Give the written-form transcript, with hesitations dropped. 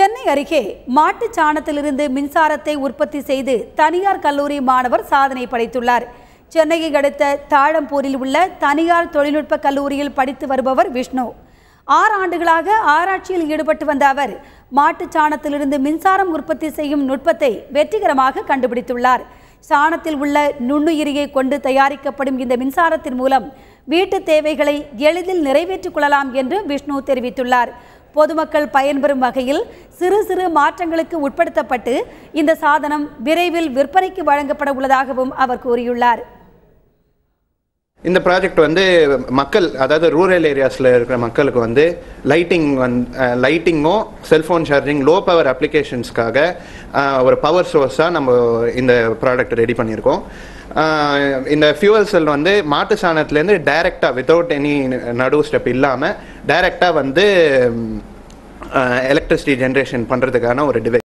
சென்னை அருகே மாட்டுச் சாணத்திலிருந்து மின்சாரத்தை உற்பத்தி செய்து தனியார் கல்லூரி மாணவர் சாதனை படைத்துள்ளார். சென்னையை அடுத்த தாழம்பூரில் உள்ள தனியார் தொழில்நுட்ப கல்லூரியில் படித்து வருபவர் விஷ்ணு. 6 ஆண்டுகளாக ஆராய்ச்சியில் ஈடுபட்டு வந்த அவர் மாட்டுச் சாணத்திலிருந்து மின்சாரம் உற்பத்தி செய்யும் நுட்பத்தை வெற்றிகரமாக கண்டுபிடித்துள்ளார். சாணத்தில் உள்ள நுண்ணுயிரியை கொண்டு தயாரிக்கப்படும் இந்த மின்சாரத்தின் மூலம் வீட்டு தேவைகளை எளிதில் நிறைவேற்றிக் கொள்ளலாம் என்று விஷ்ணு தெரிவித்துள்ளார். பொதுமக்கள் பயன்பெறும் வகையில் சிறு சிறு மாற்றங்களுக்கு உட்படுத்தப்பட்டு இந்த சாதனம் விரைவில் விற்பனைக்கு வழங்கப்பட உள்ளதாகவும் அவர் கூறியுள்ளார். இந்த ப்ராஜெக்ட் மக்கள், அதாவது ரூரல் ஏரியாஸில் இருக்கிற மக்களுக்கு லைட்டிங்கும் செல்ஃபோன் சார்ஜிங் லோ பவர் அப்ளிகேஷன்ஸ்க்காக ஒரு பவர் சோர்ஸாக நம்ம இந்த ப்ராடக்ட் ரெடி பண்ணியிருக்கோம். இந்த ஃபியூவல் செல் மாட்டு சாணத்துலேருந்து டைரெக்டாக வித்தவுட் எனி நடு ஸ்டெப் இல்லாமல் டைரெக்டாக எலக்ட்ரிசிட்டி ஜென்ரேஷன் பண்ணுறதுக்கான ஒரு டிவைஸ்.